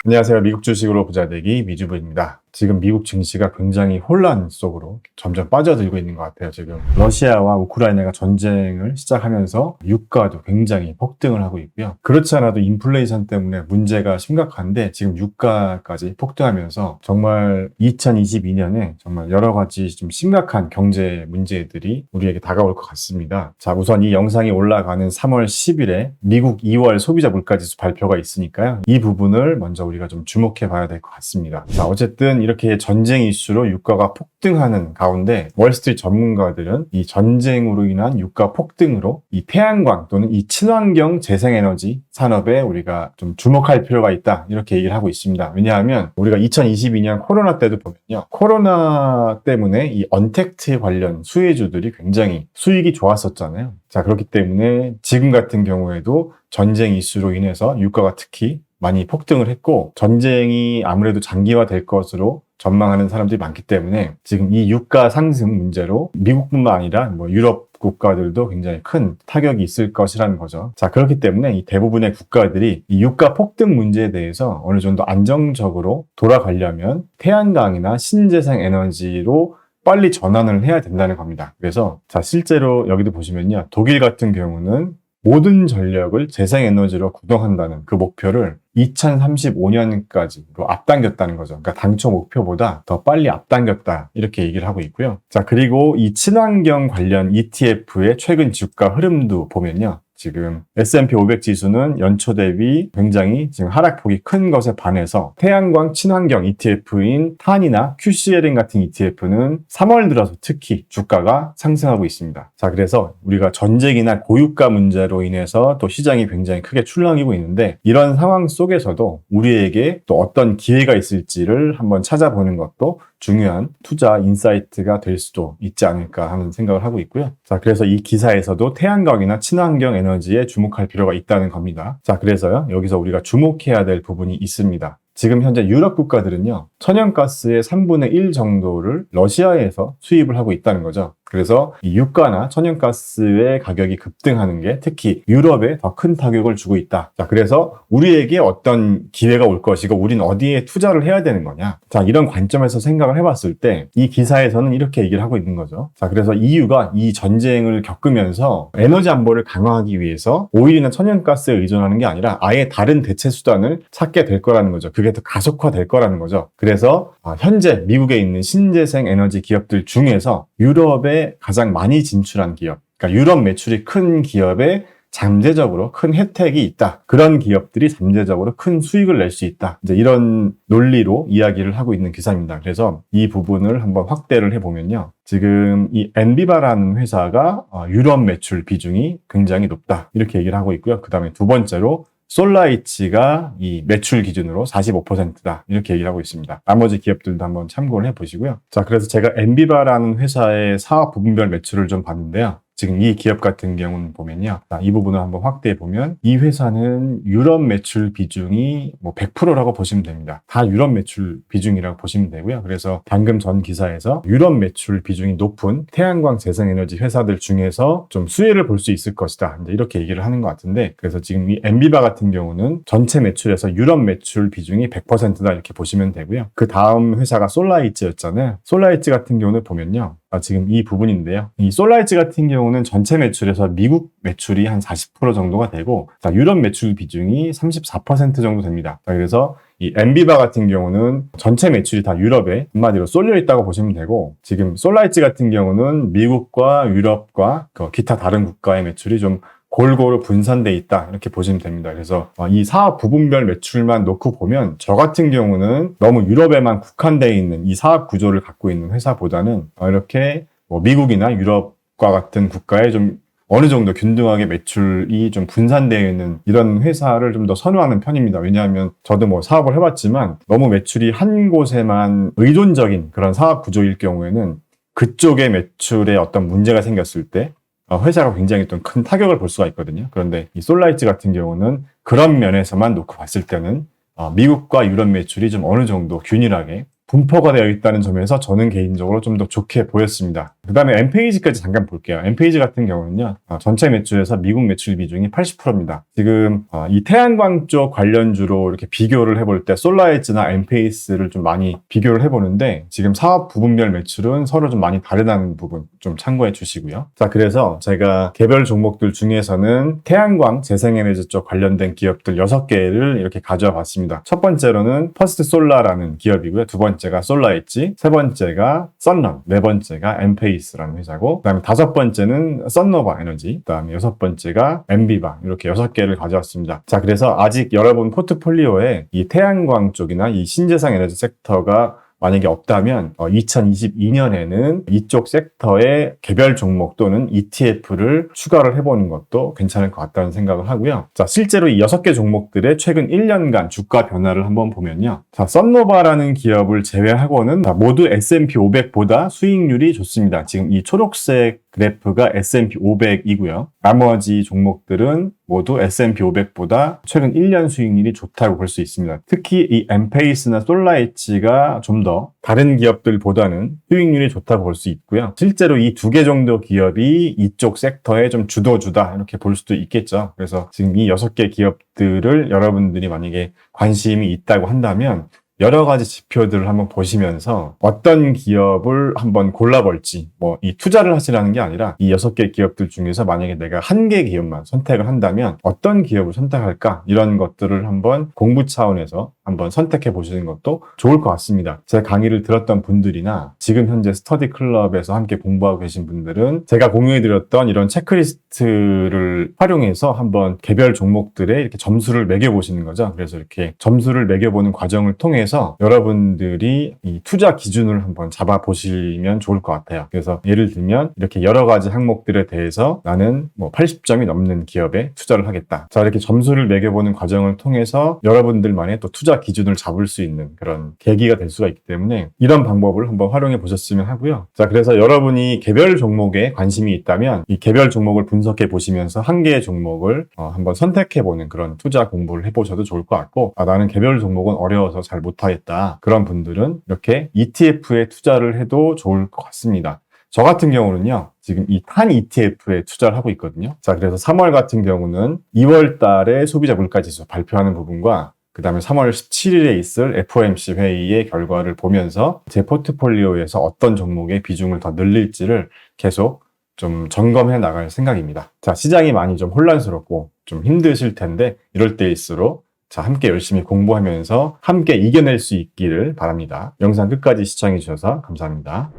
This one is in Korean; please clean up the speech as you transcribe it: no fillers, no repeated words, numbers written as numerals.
안녕하세요. 미국 주식으로 부자 되기 미주부입니다. 지금 미국 증시가 굉장히 혼란 속으로 점점 빠져들고 있는 것 같아요. 지금 러시아와 우크라이나가 전쟁을 시작하면서 유가도 굉장히 폭등을 하고 있고요. 그렇지 않아도 인플레이션 때문에 문제가 심각한데 지금 유가까지 폭등하면서 정말 2022년에 정말 여러 가지 좀 심각한 경제 문제들이 우리에게 다가올 것 같습니다. 자, 우선 이 영상이 올라가는 3월 10일에 미국 2월 소비자 물가지수 발표가 있으니까요. 이 부분을 먼저 우리가 좀 주목해 봐야 될 것 같습니다. 자, 어쨌든 이렇게 전쟁 이슈로 유가가 폭등하는 가운데 월스트리트 전문가들은 이 전쟁으로 인한 유가 폭등으로 이 태양광 또는 이 친환경 재생에너지 산업에 우리가 좀 주목할 필요가 있다 이렇게 얘기를 하고 있습니다. 왜냐하면 우리가 2022년 코로나 때도 보면요. 코로나 때문에 이 언택트 관련 수혜주들이 굉장히 수익이 좋았었잖아요. 자, 그렇기 때문에 지금 같은 경우에도 전쟁 이슈로 인해서 유가가 특히 많이 폭등을 했고 전쟁이 아무래도 장기화될 것으로 전망하는 사람들이 많기 때문에 지금 이 유가 상승 문제로 미국뿐만 아니라 유럽 국가들도 굉장히 큰 타격이 있을 것이라는 거죠. 자, 그렇기 때문에 이 대부분의 국가들이 이 유가 폭등 문제에 대해서 어느 정도 안정적으로 돌아가려면 태양광이나 신재생 에너지로 빨리 전환을 해야 된다는 겁니다. 그래서 자, 실제로 여기도 보시면요. 독일 같은 경우는 모든 전력을 재생에너지로 구동한다는 그 목표를 2035년까지로 앞당겼다는 거죠. 그러니까 당초 목표보다 더 빨리 앞당겼다 이렇게 얘기를 하고 있고요. 자, 그리고 이 친환경 관련 ETF의 최근 주가 흐름도 보면요. 지금 S&P 500 지수는 연초 대비 굉장히 지금 하락폭이 큰 것에 반해서 태양광 친환경 ETF인 탄이나 QCLN 같은 ETF는 3월 들어서 특히 주가가 상승하고 있습니다. 자, 그래서 우리가 전쟁이나 고유가 문제로 인해서 또 시장이 굉장히 크게 출렁이고 있는데 이런 상황 속에서도 우리에게 또 어떤 기회가 있을지를 한번 찾아보는 것도 중요한 투자 인사이트가 될 수도 있지 않을까 하는 생각을 하고 있고요. 자, 그래서 이 기사에서도 태양광이나 친환경 에너지에 주목할 필요가 있다는 겁니다. 자, 그래서요, 여기서 우리가 주목해야 될 부분이 있습니다. 지금 현재 유럽 국가들은요, 천연가스의 3분의 1 정도를 러시아에서 수입을 하고 있다는 거죠. 그래서 이 유가나 천연가스의 가격이 급등하는 게 특히 유럽에 더 큰 타격을 주고 있다. 자, 그래서 우리에게 어떤 기회가 올 것이고 우리는 어디에 투자를 해야 되는 거냐. 자, 이런 관점에서 생각을 해봤을 때 이 기사에서는 이렇게 얘기를 하고 있는 거죠. 자, 그래서 EU가 이 전쟁을 겪으면서 에너지 안보를 강화하기 위해서 오일이나 천연가스에 의존하는 게 아니라 아예 다른 대체 수단을 찾게 될 거라는 거죠. 그게 더 가속화될 거라는 거죠. 그래서 현재 미국에 있는 신재생 에너지 기업들 중에서 유럽에 가장 많이 진출한 기업, 그러니까 유럽 매출이 큰 기업에 잠재적으로 큰 혜택이 있다. 그런 기업들이 잠재적으로 큰 수익을 낼 수 있다. 이제 이런 논리로 이야기를 하고 있는 기사입니다. 그래서 이 부분을 한번 확대를 해보면요. 지금 이 엔비바라는 회사가 유럽 매출 비중이 굉장히 높다. 이렇게 얘기를 하고 있고요. 그 다음에 두 번째로 솔라이치가 이 매출 기준으로 45%다. 이렇게 얘기를 하고 있습니다. 나머지 기업들도 한번 참고를 해보시고요. 자, 그래서 제가 엔비바라는 회사의 사업 부분별 매출을 좀 봤는데요. 지금 이 기업 같은 경우는 보면요. 이 부분을 한번 확대해 보면 이 회사는 유럽 매출 비중이 100%라고 보시면 됩니다. 다 유럽 매출 비중이라고 보시면 되고요. 그래서 방금 전 기사에서 유럽 매출 비중이 높은 태양광 재생에너지 회사들 중에서 좀 수혜를 볼 수 있을 것이다. 이제 이렇게 얘기를 하는 것 같은데 그래서 지금 이 엔비바 같은 경우는 전체 매출에서 유럽 매출 비중이 100%다 이렇게 보시면 되고요. 그 다음 회사가 솔라이츠였잖아요. 솔라이츠 같은 경우는 보면요. 지금 이 부분인데요. 이 솔라이츠 같은 경우는 전체 매출에서 미국 매출이 한 40% 정도가 되고 유럽 매출 비중이 34% 정도 됩니다. 그래서 이 엔비바 같은 경우는 전체 매출이 다 유럽에 한마디로 쏠려 있다고 보시면 되고 지금 솔라이츠 같은 경우는 미국과 유럽과 기타 다른 국가의 매출이 좀 골고루 분산돼 있다 이렇게 보시면 됩니다. 그래서 이 사업 부분별 매출만 놓고 보면 저 같은 경우는 너무 유럽에만 국한되어 있는 이 사업 구조를 갖고 있는 회사보다는 이렇게 미국이나 유럽과 같은 국가에 좀 어느 정도 균등하게 매출이 좀 분산되어 있는 이런 회사를 좀 더 선호하는 편입니다. 왜냐하면 저도 사업을 해봤지만 너무 매출이 한 곳에만 의존적인 그런 사업 구조일 경우에는 그쪽의 매출에 어떤 문제가 생겼을 때 회사가 굉장히 좀 큰 타격을 볼 수가 있거든요. 그런데 이 솔라이츠 같은 경우는 그런 면에서만 놓고 봤을 때는 미국과 유럽 매출이 좀 어느 정도 균일하게 분포가 되어 있다는 점에서 저는 개인적으로 좀 더 좋게 보였습니다. 그 다음에 엠페이지까지 잠깐 볼게요. 엠페이지 같은 경우는요, 전체 매출에서 미국 매출 비중이 80%입니다. 지금 이 태양광 쪽 관련주로 이렇게 비교를 해볼 때 솔라에즈나 엠페이스를 좀 많이 비교를 해보는데 지금 사업 부분별 매출은 서로 좀 많이 다르다는 부분 좀 참고해 주시고요. 자, 그래서 제가 개별 종목들 중에서는 태양광, 재생에너지 쪽 관련된 기업들 6개를 이렇게 가져와 봤습니다. 첫 번째로는 퍼스트 솔라라는 기업이고요. 두 번째가 솔라엣지, 세 번째가 썬런, 네 번째가 엠페이스라는 회사고, 그 다음에 다섯 번째는 썬노바 에너지, 그 다음에 여섯 번째가 엠비바, 이렇게 6개를 가져왔습니다. 자, 그래서 아직 여러분 포트폴리오에 이 태양광 쪽이나 이 신재생 에너지 섹터가 만약에 없다면 2022년에는 이쪽 섹터의 개별 종목 또는 ETF를 추가를 해보는 것도 괜찮을 것 같다는 생각을 하고요. 자, 실제로 이 6개 종목들의 최근 1년간 주가 변화를 한번 보면요. 자, 썬노바라는 기업을 제외하고는 모두 S&P 500보다 수익률이 좋습니다. 지금 이 초록색 그래프가 S&P 500이고요. 나머지 종목들은 모두 S&P 500보다 최근 1년 수익률이 좋다고 볼 수 있습니다. 특히 이 엠페이스나 솔라엣지가 좀 더 다른 기업들보다는 수익률이 좋다고 볼 수 있고요. 실제로 이 2개 정도 기업이 이쪽 섹터에 좀 주도주다 이렇게 볼 수도 있겠죠. 그래서 지금 이 6개 기업들을 여러분들이 만약에 관심이 있다고 한다면 여러 가지 지표들을 한번 보시면서 어떤 기업을 한번 골라볼지, 이 투자를 하시라는 게 아니라 이 6개 기업들 중에서 만약에 내가 한 개 기업만 선택을 한다면 어떤 기업을 선택할까? 이런 것들을 한번 공부 차원에서 한번 선택해 보시는 것도 좋을 것 같습니다. 제 강의를 들었던 분들이나 지금 현재 스터디 클럽에서 함께 공부하고 계신 분들은 제가 공유해 드렸던 이런 체크리스트를 활용해서 한번 개별 종목들에 이렇게 점수를 매겨 보시는 거죠. 그래서 이렇게 점수를 매겨 보는 과정을 통해서 여러분들이 이 투자 기준을 한번 잡아 보시면 좋을 것 같아요. 그래서 예를 들면 이렇게 여러 가지 항목들에 대해서 나는 80점이 넘는 기업에 투자를 하겠다. 자, 이렇게 점수를 매겨 보는 과정을 통해서 여러분들만의 또 투자 기준을 잡을 수 있는 그런 계기가 될 수가 있기 때문에 이런 방법을 한번 활용해 보셨으면 하고요. 자, 그래서 여러분이 개별 종목에 관심이 있다면 이 개별 종목을 분석해 보시면서 한 개의 종목을 한번 선택해 보는 그런 투자 공부를 해보셔도 좋을 것 같고, 나는 개별 종목은 어려워서 잘 못하겠다. 그런 분들은 이렇게 ETF에 투자를 해도 좋을 것 같습니다. 저 같은 경우는요, 지금 이 탄 ETF에 투자를 하고 있거든요. 자, 그래서 3월 같은 경우는 2월 달에 소비자 물가지수 발표하는 부분과 그 다음에 3월 17일에 있을 FOMC 회의의 결과를 보면서 제 포트폴리오에서 어떤 종목의 비중을 더 늘릴지를 계속 좀 점검해 나갈 생각입니다. 자, 시장이 많이 좀 혼란스럽고 좀 힘드실 텐데 이럴 때일수록 함께 열심히 공부하면서 함께 이겨낼 수 있기를 바랍니다. 영상 끝까지 시청해 주셔서 감사합니다.